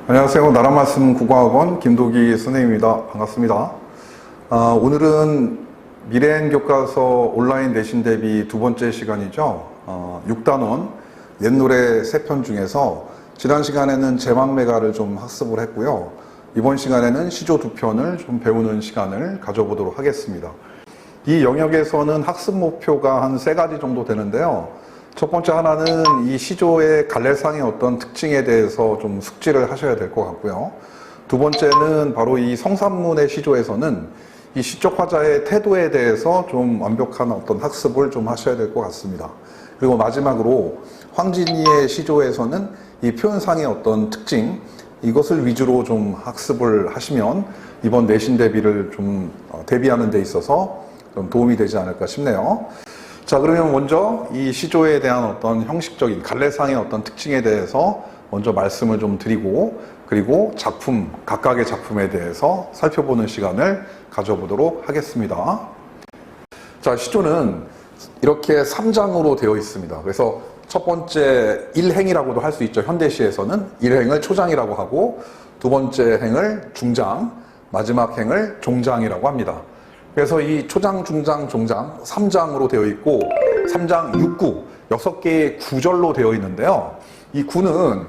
안녕하세요. 나라말씀 국어학원 김도기 선생님입니다. 반갑습니다. 오늘은 미래엔 교과서 온라인 내신 대비 두 번째 시간이죠. 6단원 옛노래 3편 중에서 지난 시간에는 제망매가를 좀 학습을 했고요. 이번 시간에는 시조 2편을 좀 배우는 시간을 가져보도록 하겠습니다. 이 영역에서는 학습 목표가 한 3가지 정도 되는데요. 첫 번째 하나는 이 시조의 갈래상의 어떤 특징에 대해서 좀 숙지를 하셔야 될 것 같고요. 두 번째는 바로 이 성산문의 시조에서는 이 시적 화자의 태도에 대해서 좀 완벽한 어떤 학습을 좀 하셔야 될 것 같습니다. 그리고 마지막으로 황진이의 시조에서는 이 표현상의 어떤 특징, 이것을 위주로 좀 학습을 하시면 이번 내신 대비를 좀 대비하는 데 있어서 좀 도움이 되지 않을까 싶네요. 자, 그러면 먼저 이 시조에 대한 어떤 형식적인 갈래상의 어떤 특징에 대해서 먼저 말씀을 좀 드리고, 그리고 작품, 각각의 작품에 대해서 살펴보는 시간을 가져보도록 하겠습니다. 자, 시조는 이렇게 3장으로 되어 있습니다. 그래서 첫 번째 1행이라고도 할 수 있죠. 현대시에서는 1행을 초장이라고 하고, 두 번째 행을 중장, 마지막 행을 종장이라고 합니다. 그래서 이 초장, 중장, 종장 3장으로 되어 있고 3장 6구 6개의 구절로 되어 있는데요. 이 구는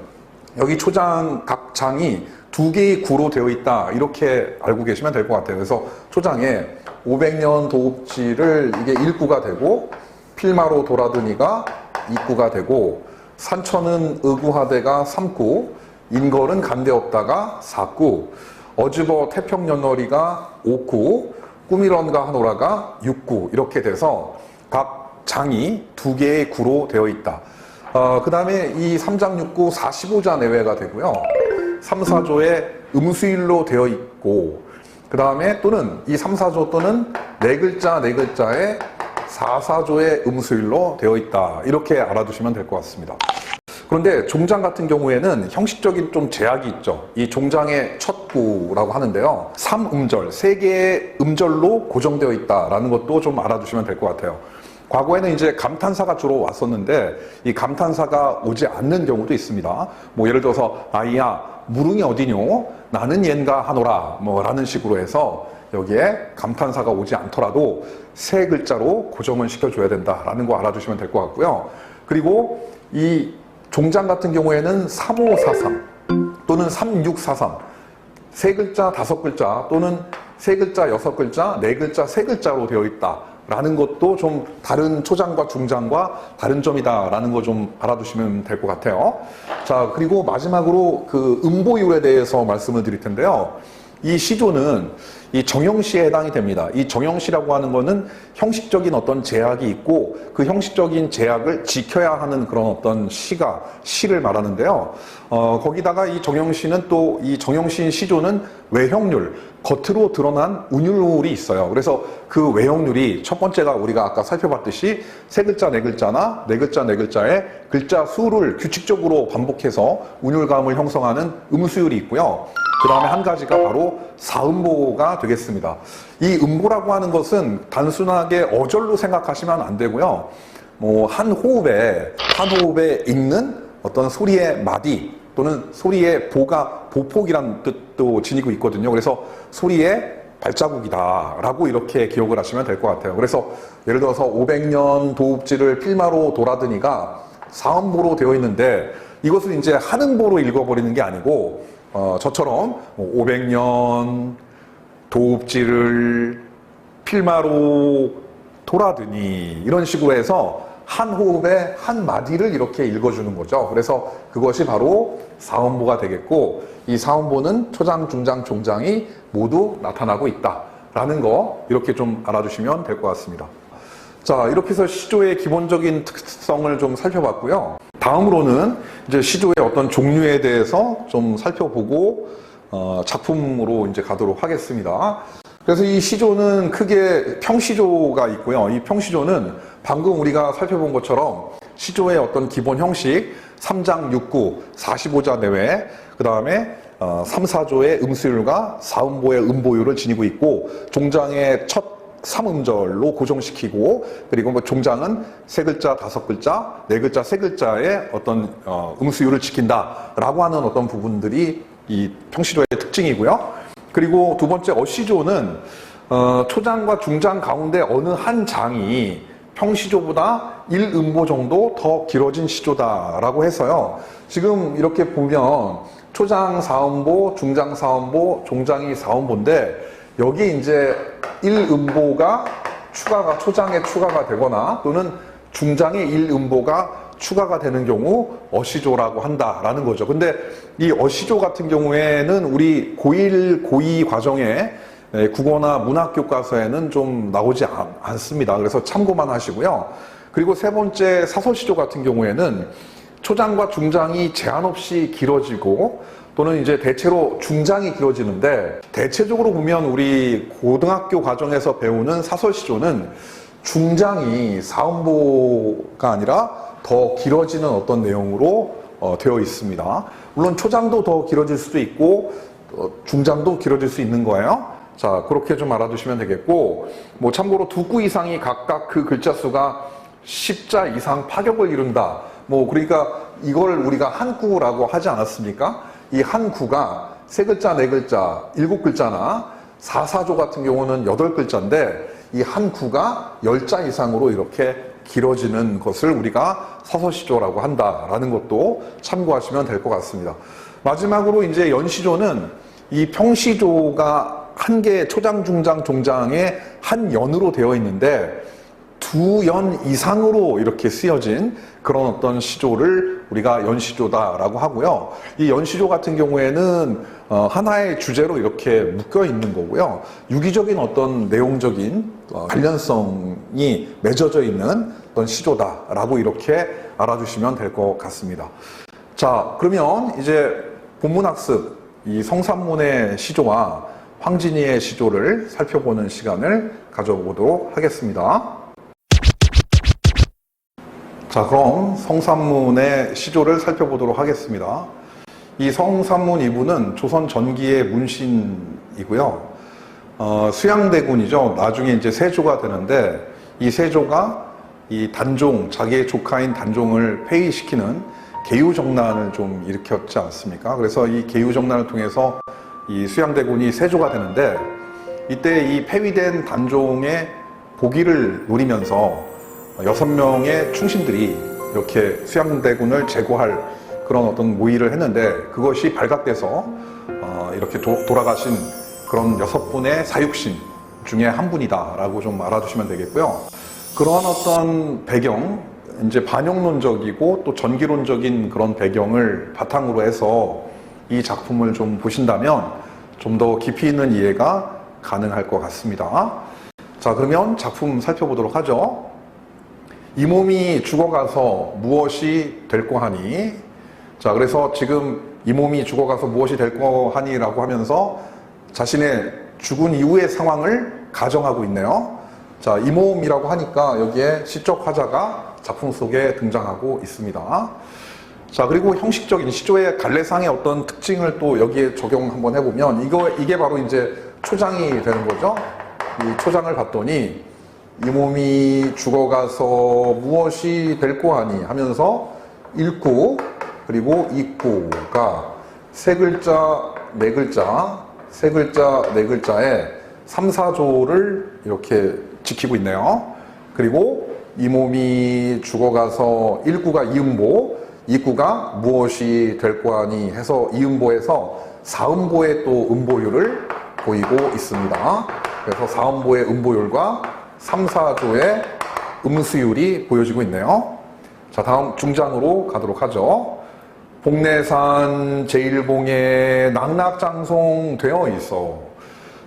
여기 초장 각 장이 2개의 구로 되어 있다, 이렇게 알고 계시면 될 것 같아요. 그래서 초장에 500년 도읍지를 이게 1구가 되고, 필마로 돌아드니가 2구가 되고, 산천은 의구하대가 3구, 인걸은 간대없다가 4구, 어즈버 태평연월이가 5구, 꾸미런가 하노라가 6구, 이렇게 돼서 각 장이 2개의 구로 되어 있다. 그 다음에 이 3장 6구 45자 내외가 되고요. 3, 4조에 음수일로 되어 있고, 그 다음에 또는 이 3, 4조 또는 4글자 4글자에 4, 4조의 음수일로 되어 있다, 이렇게 알아두시면 될 것 같습니다. 그런데 종장 같은 경우에는 형식적인 좀 제약이 있죠. 이 종장의 첫 구라고 하는데요. 3음절, 3개의 음절로 고정되어 있다라는 것도 좀 알아두시면 될 것 같아요. 과거에는 이제 감탄사가 주로 왔었는데 이 감탄사가 오지 않는 경우도 있습니다. 뭐 예를 들어서 아이야 무릉이 어디뇨? 나는 옌가 하노라, 뭐 라는 식으로 해서 여기에 감탄사가 오지 않더라도 3글자로 고정을 시켜줘야 된다라는 거 알아두시면 될 것 같고요. 그리고 이 종장 같은 경우에는 3543 또는 3643, 3글자 5글자 또는 3글자 6글자 4글자 3글자로 되어 있다라는 것도 좀 다른 초장과 중장과 다른 점이다라는 거 좀 알아두시면 될 것 같아요. 자, 그리고 마지막으로 그 음보율에 대해서 말씀을 드릴 텐데요. 이 시조는 이 정형시에 해당이 됩니다. 이 정형시라고 하는 거는 형식적인 어떤 제약이 있고 그 형식적인 제약을 지켜야 하는 그런 어떤 시를 말하는데요. 거기다가 이 정형시는 또 이 정형시인 시조는 외형률, 겉으로 드러난 운율이 있어요. 그래서 그 외형률이 첫 번째가 우리가 아까 살펴봤듯이 3글자 4글자나 4글자 4글자의 글자 수를 규칙적으로 반복해서 운율감을 형성하는 음수율이 있고요. 그 다음에 한 가지가 바로 사음보가 되겠습니다. 이 음보라고 하는 것은 단순하게 어절로 생각하시면 안 되고요. 뭐 한 호흡에 읽는 어떤 소리의 마디 또는 소리의 보폭이라는 뜻도 지니고 있거든요. 그래서 소리의 발자국이다라고 이렇게 기억을 하시면 될 것 같아요. 그래서 예를 들어서 500년 도읍지를 필마로 돌아드니가 사음보로 되어 있는데 이것을 이제 한음보로 읽어버리는 게 아니고 저처럼 500년 도읍지를 필마로 돌아드니 이런 식으로 해서 한 호흡에 한 마디를 이렇게 읽어주는 거죠. 그래서 그것이 바로 사음보가 되겠고, 이 사음보는 초장, 중장, 종장이 모두 나타나고 있다라는 거 이렇게 좀 알아두시면 될 것 같습니다. 자, 이렇게 해서 시조의 기본적인 특성을 좀 살펴봤고요. 다음으로는 이제 시조의 어떤 종류에 대해서 좀 살펴보고 작품으로 이제 가도록 하겠습니다. 그래서 이 시조는 크게 평시조가 있고요. 이 평시조는 방금 우리가 살펴본 것처럼 시조의 어떤 기본 형식 3장 6구 45자 내외, 그 다음에 3, 4조의 음수율과 사음보의 음보율을 지니고 있고, 종장의 첫 3음절로 고정시키고, 그리고 뭐 종장은 3글자, 5글자, 4글자, 3글자의 어떤 음수율을 지킨다라고 하는 어떤 부분들이 이 평시조의 특징이고요. 그리고 두 번째 어시조는 초장과 중장 가운데 어느 한 장이 평시조보다 1음보 정도 더 길어진 시조다라고 해서요. 지금 이렇게 보면 초장 4음보, 중장 4음보, 종장이 4음보인데 여기 이제 1음보가 초장에 추가가 되거나 또는 중장의 1음보가 추가가 되는 경우 어시조라고 한다라는 거죠. 근데 이 어시조 같은 경우에는 우리 고1, 고2 과정에 국어나 문학교과서에는 좀 나오지 않습니다. 그래서 참고만 하시고요. 그리고 세 번째 사설시조 같은 경우에는 초장과 중장이 제한 없이 길어지고 또는 이제 대체로 중장이 길어지는데 대체적으로 보면 우리 고등학교 과정에서 배우는 사설시조는 중장이 4음보가 아니라 더 길어지는 어떤 내용으로 되어 있습니다. 물론 초장도 더 길어질 수도 있고 중장도 길어질 수 있는 거예요. 자, 그렇게 좀 알아두시면 되겠고, 뭐 참고로 두 구 이상이 각각 그 글자 수가 10자 이상 파격을 이룬다. 뭐 그러니까 이걸 우리가 한 구라고 하지 않았습니까? 이 한 구가 세 글자, 네 글자, 일곱 글자나 사사조 같은 경우는 8글자인데 이 한 구가 10자 이상으로 이렇게 길어지는 것을 우리가 사서시조라고 한다라는 것도 참고하시면 될 것 같습니다. 마지막으로 이제 연시조는 이 평시조가 한 개의 초장, 중장, 종장의 한 연으로 되어 있는데 두 연 이상으로 이렇게 쓰여진 그런 어떤 시조를 우리가 연시조다라고 하고요. 이 연시조 같은 경우에는 하나의 주제로 이렇게 묶여 있는 거고요. 유기적인 어떤 내용적인 관련성이 맺어져 있는 어떤 시조다라고 이렇게 알아주시면 될 것 같습니다. 자, 그러면 이제 본문학습, 이 성산문의 시조와 황진이의 시조를 살펴보는 시간을 가져보도록 하겠습니다. 자, 그럼 성산문의 시조를 살펴보도록 하겠습니다. 이 성산문 이부는 조선 전기의 문신이고요. 수양대군이죠. 나중에 이제 세조가 되는데 이 세조가 이 단종, 자기의 조카인 단종을 폐위시키는 계유정난을 좀 일으켰지 않습니까? 그래서 이 계유정난을 통해서 이 수양대군이 세조가 되는데 이때 이 폐위된 단종의 복위를 노리면서 6명의 충신들이 이렇게 수양대군을 제거할 그런 어떤 모의를 했는데 그것이 발각돼서 이렇게 돌아가신 그런 6분의 사육신 중에 한 분이다라고 좀 알아두시면 되겠고요. 그러한 어떤 배경, 이제 반영론적이고 또 전기론적인 그런 배경을 바탕으로 해서 이 작품을 좀 보신다면 좀 더 깊이 있는 이해가 가능할 것 같습니다. 자, 그러면 작품 살펴보도록 하죠. 이 몸이 죽어가서 무엇이 될꼬 하니. 자, 그래서 지금 이 몸이 죽어가서 무엇이 될꼬 하니라고 하면서 자신의 죽은 이후의 상황을 가정하고 있네요. 자, 이 몸이라고 하니까 여기에 시적 화자가 작품 속에 등장하고 있습니다. 자, 그리고 형식적인 시조의 갈래상의 어떤 특징을 또 여기에 적용 한번 해보면 이게 바로 이제 초장이 되는 거죠. 이 초장을 봤더니 이 몸이 죽어가서 무엇이 될꼬 하니 하면서 읽고 그리고 읽고가 세 글자, 네 글자, 세 글자, 네 글자에 3, 4조를 이렇게 지키고 있네요. 그리고 이 몸이 죽어가서 읽구가 이음보, 읽구가 무엇이 될꼬 하니 해서 이음보에서 4음보의 또 음보율을 보이고 있습니다. 그래서 4음보의 음보율과 3, 4조의 음수율이 보여지고 있네요. 자, 다음 중장으로 가도록 하죠. 복내산 제1봉에 낙낙장송 되어 있어.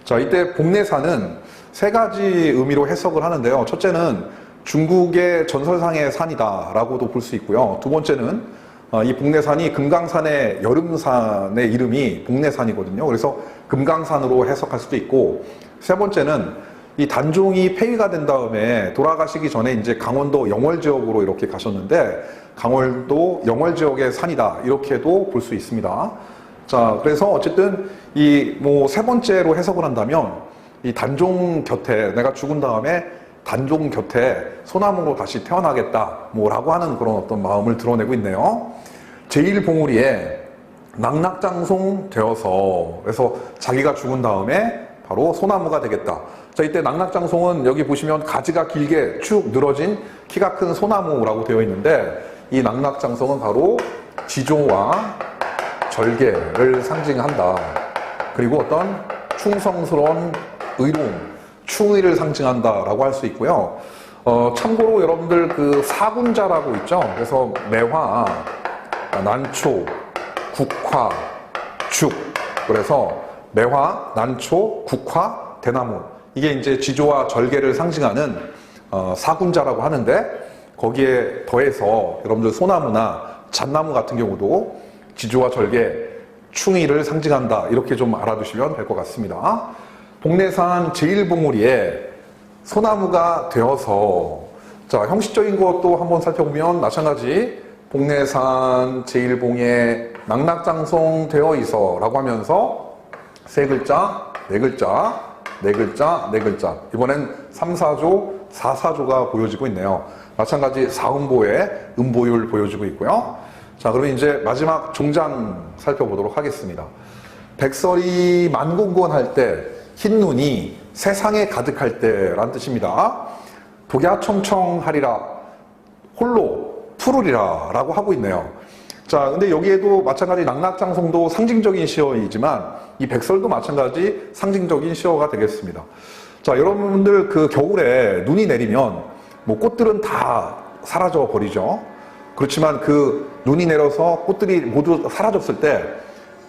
자, 이때 복내산은 세 가지 의미로 해석을 하는데요. 첫째는 중국의 전설상의 산이다 라고도 볼 수 있고요. 두 번째는 이 복내산이 금강산의 여름산의 이름이 복내산이거든요. 그래서 금강산으로 해석할 수도 있고, 세 번째는 이 단종이 폐위가 된 다음에 돌아가시기 전에 이제 강원도 영월 지역으로 이렇게 가셨는데 강원도 영월 지역의 산이다 이렇게도 볼 수 있습니다. 자, 그래서 어쨌든 이 뭐 세 번째로 해석을 한다면 이 단종 곁에 내가 죽은 다음에 단종 곁에 소나무로 다시 태어나겠다 뭐라고 하는 그런 어떤 마음을 드러내고 있네요. 제1봉우리에 낙낙장송 되어서, 그래서 자기가 죽은 다음에 바로 소나무가 되겠다. 자, 이때 낙낙장송은 여기 보시면 가지가 길게 쭉 늘어진 키가 큰 소나무라고 되어 있는데, 이 낙낙장송은 바로 지조와 절개를 상징한다. 그리고 어떤 충성스러운 의로움, 충의를 상징한다라고 할 수 있고요. 참고로 여러분들 그 사군자라고 있죠. 그래서 매화, 난초, 국화, 죽. 그래서 매화, 난초, 국화, 대나무. 이게 이제 지조와 절개를 상징하는 사군자라고 하는데, 거기에 더해서 여러분들 소나무나 잣나무 같은 경우도 지조와 절개, 충의를 상징한다. 이렇게 좀 알아두시면 될 것 같습니다. 복례산 제1봉우리에 소나무가 되어서, 자, 형식적인 것도 한번 살펴보면 마찬가지 복례산 제1봉에 낙낙장송 되어 있어 라고 하면서 세 글자, 네 글자, 네 글자, 네 글자. 이번엔 3, 4조, 4, 4조가 보여지고 있네요. 마찬가지 사음보의 음보율 보여지고 있고요. 자, 그러면 이제 마지막 종장 살펴보도록 하겠습니다. 백설이 만공건 할 때, 흰눈이 세상에 가득할 때란 뜻입니다. 독야청청하리라, 홀로 푸르리라 라고 하고 있네요. 자, 근데 여기에도 마찬가지 낙낙장송도 상징적인 시어이지만 이 백설도 마찬가지 상징적인 시어가 되겠습니다. 자, 여러분들 그 겨울에 눈이 내리면 뭐 꽃들은 다 사라져 버리죠. 그렇지만 그 눈이 내려서 꽃들이 모두 사라졌을 때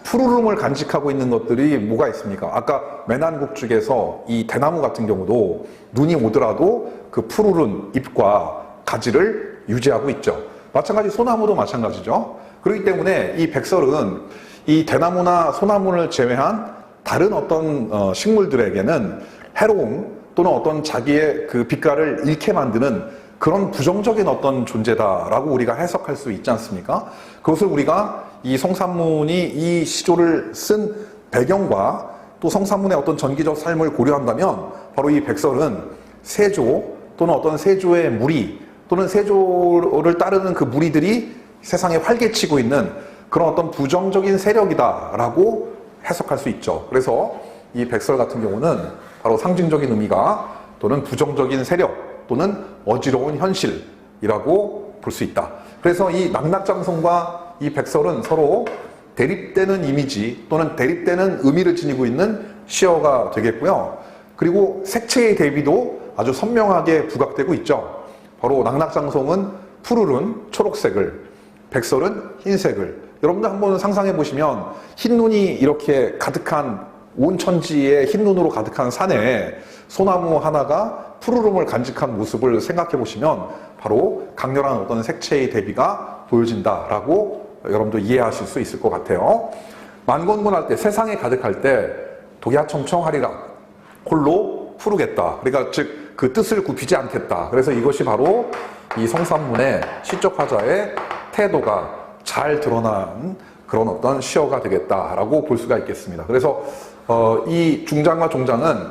푸르름을 간직하고 있는 것들이 뭐가 있습니까? 아까 매난국죽에서 이 대나무 같은 경우도 눈이 오더라도 그 푸르른 잎과 가지를 유지하고 있죠. 마찬가지 소나무도 마찬가지죠. 그렇기 때문에 이 백설은 이 대나무나 소나무를 제외한 다른 어떤 식물들에게는 해로움 또는 어떤 자기의 그 빛깔을 잃게 만드는 그런 부정적인 어떤 존재다라고 우리가 해석할 수 있지 않습니까? 그것을 우리가 이 성산문이 이 시조를 쓴 배경과 또 성산문의 어떤 전기적 삶을 고려한다면 바로 이 백설은 세조 또는 어떤 세조의 무리 또는 세조를 따르는 그 무리들이 세상에 활개치고 있는 그런 어떤 부정적인 세력이다라고 해석할 수 있죠. 그래서 이 백설 같은 경우는 바로 상징적인 의미가 또는 부정적인 세력 또는 어지러운 현실이라고 볼 수 있다. 그래서 이 낙낙장송과 이 백설은 서로 대립되는 이미지 또는 대립되는 의미를 지니고 있는 시어가 되겠고요. 그리고 색채의 대비도 아주 선명하게 부각되고 있죠. 바로 낙낙장송은 푸르른 초록색을, 백설은 흰색을. 여러분들 한번 상상해 보시면 흰눈이 이렇게 가득한 온 천지에 흰눈으로 가득한 산에 소나무 하나가 푸르름을 간직한 모습을 생각해 보시면 바로 강렬한 어떤 색채의 대비가 보여진다라고 여러분도 이해하실 수 있을 것 같아요. 만건곤할 때, 세상에 가득할 때 독야청청하리라, 홀로 푸르겠다. 그러니까 즉 그 뜻을 굽히지 않겠다. 그래서 이것이 바로 이 성산문의 시적 화자의 태도가 잘 드러난 그런 어떤 시어가 되겠다라고 볼 수가 있겠습니다. 그래서 이 중장과 종장은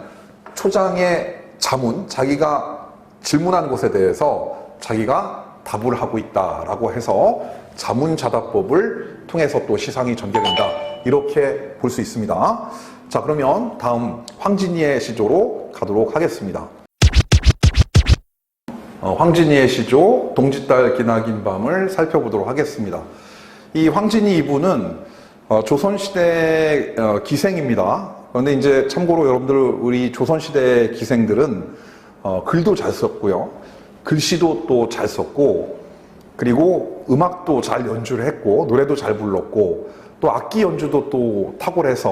초장의 자문, 자기가 질문한 것에 대해서 자기가 답을 하고 있다라고 해서 자문자답법을 통해서 또 시상이 전개된다, 이렇게 볼 수 있습니다. 자, 그러면 다음 황진이의 시조로 가도록 하겠습니다. 황진이의 시조 동짓달 기나긴 밤을 살펴보도록 하겠습니다. 이 황진이 이분은 조선시대 기생입니다. 그런데 이제 참고로 여러분들 우리 조선시대 기생들은 글도 잘 썼고요, 글씨도 또 잘 썼고, 그리고 음악도 잘 연주를 했고, 노래도 잘 불렀고, 또 악기 연주도 또 탁월해서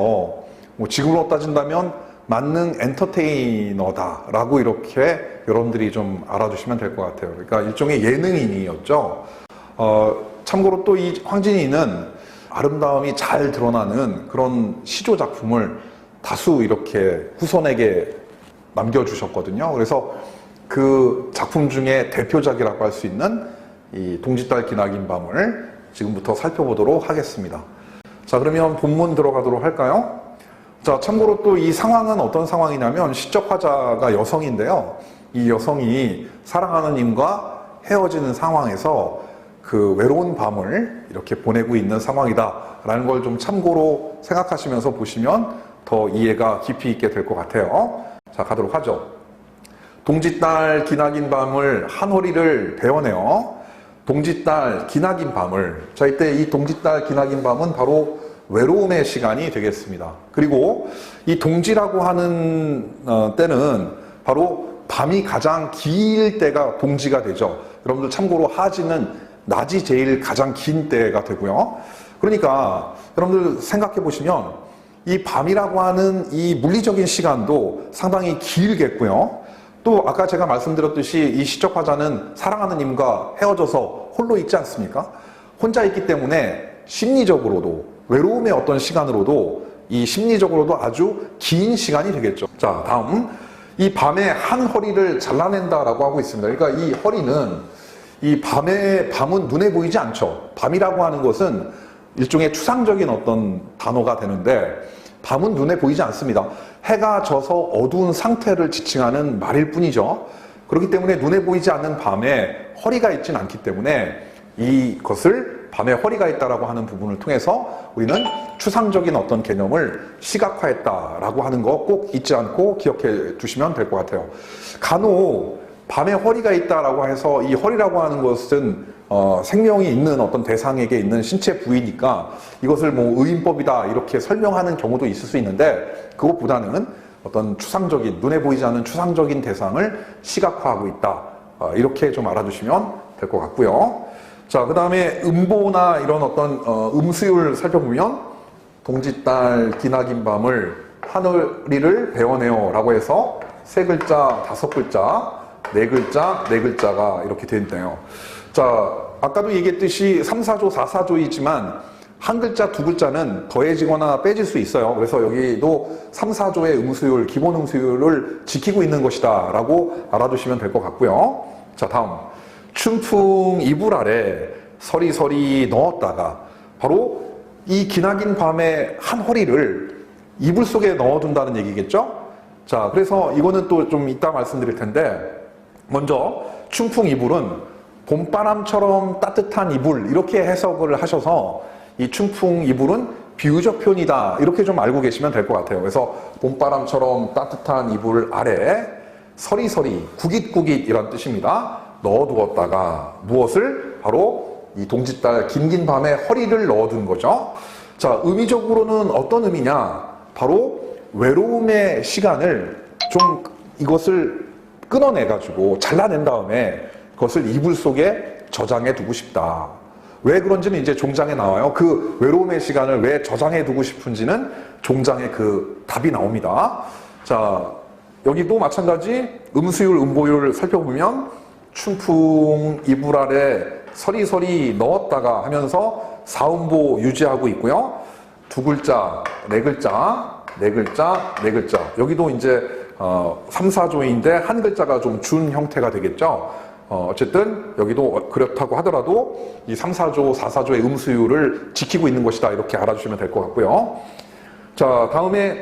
뭐 지금으로 따진다면 만능 엔터테이너다라고 이렇게 여러분들이 좀 알아두시면 될 것 같아요. 그러니까 일종의 예능인이었죠. 참고로 또 이 황진이는 아름다움이 잘 드러나는 그런 시조 작품을 다수 이렇게 후손에게 남겨주셨거든요. 그래서 그 작품 중에 대표작이라고 할 수 있는 이 동짓달 기나긴 밤을 지금부터 살펴보도록 하겠습니다. 자, 그러면 본문 들어가도록 할까요? 자, 참고로 또 이 상황은 어떤 상황이냐면 시적 화자가 여성인데요. 이 여성이 사랑하는 임과 헤어지는 상황에서 그 외로운 밤을 이렇게 보내고 있는 상황이다 라는 걸 좀 참고로 생각하시면서 보시면 더 이해가 깊이 있게 될 것 같아요. 자, 가도록 하죠. 동짓달 기나긴 밤을 한 허리를 베어내어. 동짓달 기나긴 밤을. 자, 이때 이 동짓달 기나긴 밤은 바로 외로움의 시간이 되겠습니다. 그리고 이 동지라고 하는 때는 바로 밤이 가장 길 때가 동지가 되죠. 여러분들 참고로 하지는 낮이 제일 가장 긴 때가 되고요. 그러니까 여러분들 생각해 보시면 이 밤이라고 하는 이 물리적인 시간도 상당히 길겠고요. 또 아까 제가 말씀드렸듯이 이 시적 화자는 사랑하는 님과 헤어져서 홀로 있지 않습니까? 혼자 있기 때문에 심리적으로도 외로움의 어떤 시간으로도 이 심리적으로도 아주 긴 시간이 되겠죠. 자, 다음 이 밤에 한 허리를 잘라낸다라고 하고 있습니다. 그러니까 이 허리는 이 밤은 눈에 보이지 않죠. 밤이라고 하는 것은 일종의 추상적인 어떤 단어가 되는데 밤은 눈에 보이지 않습니다. 해가 져서 어두운 상태를 지칭하는 말일 뿐이죠. 그렇기 때문에 눈에 보이지 않는 밤에 허리가 있지는 않기 때문에 이것을 밤에 허리가 있다라고 하는 부분을 통해서 우리는 추상적인 어떤 개념을 시각화했다라고 하는 거 꼭 잊지 않고 기억해 두시면 될 것 같아요. 간혹 밤에 허리가 있다라고 해서 이 허리라고 하는 것은 생명이 있는 어떤 대상에게 있는 신체 부위니까 이것을 뭐 의인법이다 이렇게 설명하는 경우도 있을 수 있는데 그것보다는 어떤 추상적인 눈에 보이지 않는 추상적인 대상을 시각화하고 있다 이렇게 좀 알아두시면 될 것 같고요. 자, 그 다음에 음보나 이런 어떤 음수율 살펴보면 동짓달 기나긴 밤을 하늘이를 베어내어 라고 해서 3글자, 5글자, 4글자, 4글자가 이렇게 되어 있네요. 자, 아까도 얘기했듯이 3, 4조, 4, 4조이지만 한 글자, 2글자는 더해지거나 빼질 수 있어요. 그래서 여기도 3, 4조의 음수율, 기본 음수율을 지키고 있는 것이다 라고 알아두시면 될 것 같고요. 자, 다음 춘풍 이불 아래 서리서리 넣었다가 바로 이 기나긴 밤의 한 허리를 이불 속에 넣어둔다는 얘기겠죠? 자, 그래서 이거는 또 좀 이따 말씀드릴 텐데 먼저 춘풍 이불은 봄바람처럼 따뜻한 이불 이렇게 해석을 하셔서 이 춘풍 이불은 비유적 표현이다 이렇게 좀 알고 계시면 될 것 같아요. 그래서 봄바람처럼 따뜻한 이불 아래 서리서리 구깃구깃 이란 뜻입니다. 넣어두었다가 무엇을? 바로 이 동짓달 긴긴 밤에 허리를 넣어둔 거죠. 자, 의미적으로는 어떤 의미냐? 바로 외로움의 시간을 좀 이것을 끊어내가지고 잘라낸 다음에 그것을 이불 속에 저장해 두고 싶다. 왜 그런지는 이제 종장에 나와요. 그 외로움의 시간을 왜 저장해 두고 싶은지는 종장에 그 답이 나옵니다. 자, 여기도 마찬가지 음수율, 음보율 살펴보면 춘풍 이불 아래 서리서리 넣었다가 하면서 사음보 유지하고 있고요. 2글자, 4글자, 4글자, 4글자. 여기도 이제 3, 4조인데 한 글자가 좀 준 형태가 되겠죠. 어쨌든 여기도 그렇다고 하더라도 이 3, 4조, 4, 4조의 음수율을 지키고 있는 것이다 이렇게 알아주시면 될 것 같고요. 자, 다음에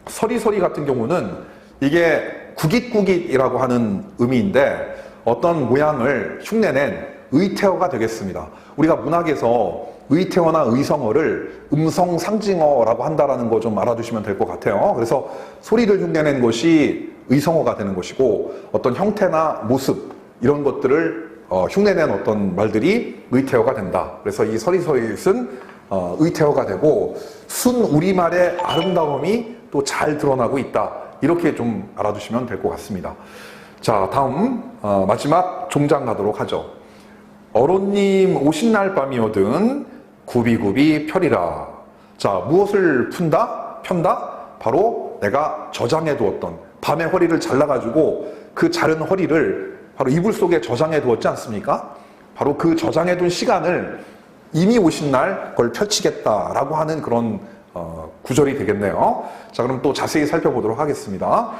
서리서리 같은 경우는 이게 구깃구깃이라고 하는 의미인데 어떤 모양을 흉내낸 의태어가 되겠습니다. 우리가 문학에서 의태어나 의성어를 음성 상징어라고 한다라는 거 좀 알아두시면 될 것 같아요. 그래서 소리를 흉내낸 것이 의성어가 되는 것이고 어떤 형태나 모습 이런 것들을 흉내낸 어떤 말들이 의태어가 된다. 그래서 이 서리서리는 의태어가 되고 순 우리말의 아름다움이 또 잘 드러나고 있다. 이렇게 좀 알아두시면 될 것 같습니다. 자, 다음 마지막 종장 가도록 하죠. 어론님 오신 날 밤이거든 구비구비 펴리라. 자, 무엇을 편다? 바로 내가 저장해 두었던 밤에 허리를 잘라가지고 그 자른 허리를 바로 이불 속에 저장해 두었지 않습니까? 바로 그 저장해 둔 시간을 이미 오신 날 그걸 펼치겠다라고 하는 그런 구절이 되겠네요. 자, 그럼 또 자세히 살펴보도록 하겠습니다.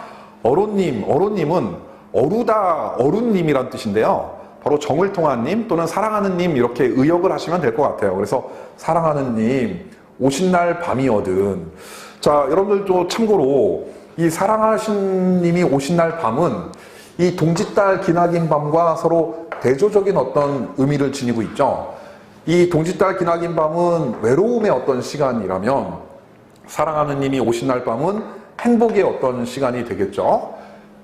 어론님은 어루다, 어른님이란 뜻인데요. 바로 정을 통한 님 또는 사랑하는 님 이렇게 의역을 하시면 될 것 같아요. 그래서 사랑하는 님, 오신 날 밤이거든. 자, 여러분들도 참고로 이 사랑하신 님이 오신 날 밤은 이 동짓달 기나긴 밤과 서로 대조적인 어떤 의미를 지니고 있죠. 이 동짓달 기나긴 밤은 외로움의 어떤 시간이라면 사랑하는 님이 오신 날 밤은 행복의 어떤 시간이 되겠죠.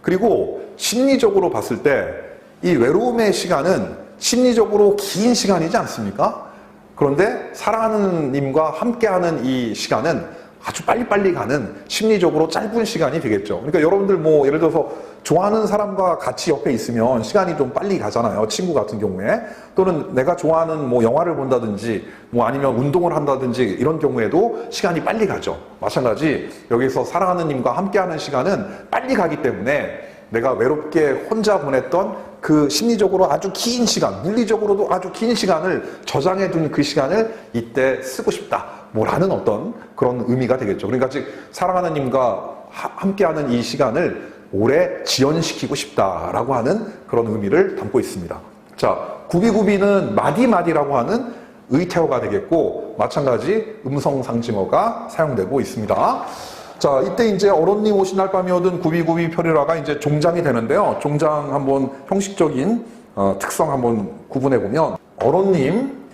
그리고 심리적으로 봤을 때 이 외로움의 시간은 심리적으로 긴 시간이지 않습니까? 그런데 사랑하는 님과 함께하는 이 시간은 아주 빨리빨리 가는 심리적으로 짧은 시간이 되겠죠. 그러니까 여러분들 뭐 예를 들어서 좋아하는 사람과 같이 옆에 있으면 시간이 좀 빨리 가잖아요. 친구 같은 경우에. 또는 내가 좋아하는 뭐 영화를 본다든지 뭐 아니면 운동을 한다든지 이런 경우에도 시간이 빨리 가죠. 마찬가지 여기서 사랑하는 님과 함께하는 시간은 빨리 가기 때문에 내가 외롭게 혼자 보냈던 그 심리적으로 아주 긴 시간, 물리적으로도 아주 긴 시간을 저장해 둔 그 시간을 이때 쓰고 싶다. 뭐라는 어떤 그런 의미가 되겠죠. 그러니까 즉 사랑하는 님과 함께하는 이 시간을 오래 지연시키고 싶다라고 하는 그런 의미를 담고 있습니다. 자, 구비구비는 마디마디라고 하는 의태어가 되겠고 마찬가지 음성 상징어가 사용되고 있습니다. 자, 이때 이제 어른님 오신 날 밤이어든 구비구비 펴리라가 이제 종장이 되는데요. 종장 한번 형식적인 특성 한번 구분해 보면 어른님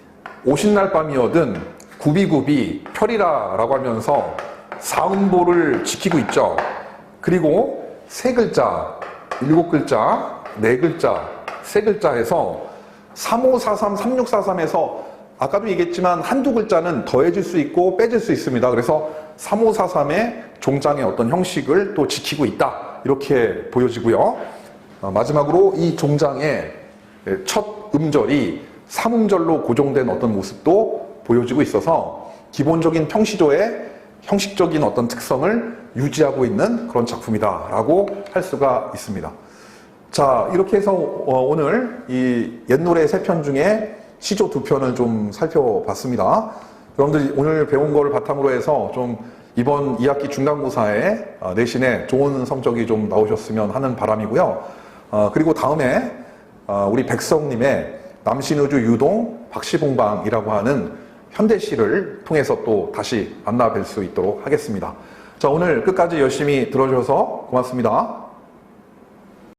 오신 날 밤이어든 구비구비 펴리라라고 하면서 사음보를 지키고 있죠. 그리고 세 글자, 7글자, 4글자, 세 글자에서 3543, 3643에서 아까도 얘기했지만 한두 글자는 더해질 수 있고 빼질 수 있습니다. 그래서 3543의 종장의 어떤 형식을 또 지키고 있다. 이렇게 보여지고요. 마지막으로 이 종장의 첫 음절이 3음절로 고정된 어떤 모습도 보여지고 있어서 기본적인 평시조의 형식적인 어떤 특성을 유지하고 있는 그런 작품이다라고 할 수가 있습니다. 자, 이렇게 해서 오늘 이 옛노래 3편 중에 시조 2편을 좀 살펴봤습니다. 여러분들이 오늘 배운 거를 바탕으로 해서 좀 이번 2학기 중간고사에 내신에 좋은 성적이 좀 나오셨으면 하는 바람이고요. 그리고 다음에 우리 백성님의 남신우주 유동 박시봉방이라고 하는 현대시를 통해서 또 다시 만나 뵐 수 있도록 하겠습니다. 자, 오늘 끝까지 열심히 들어주셔서 고맙습니다.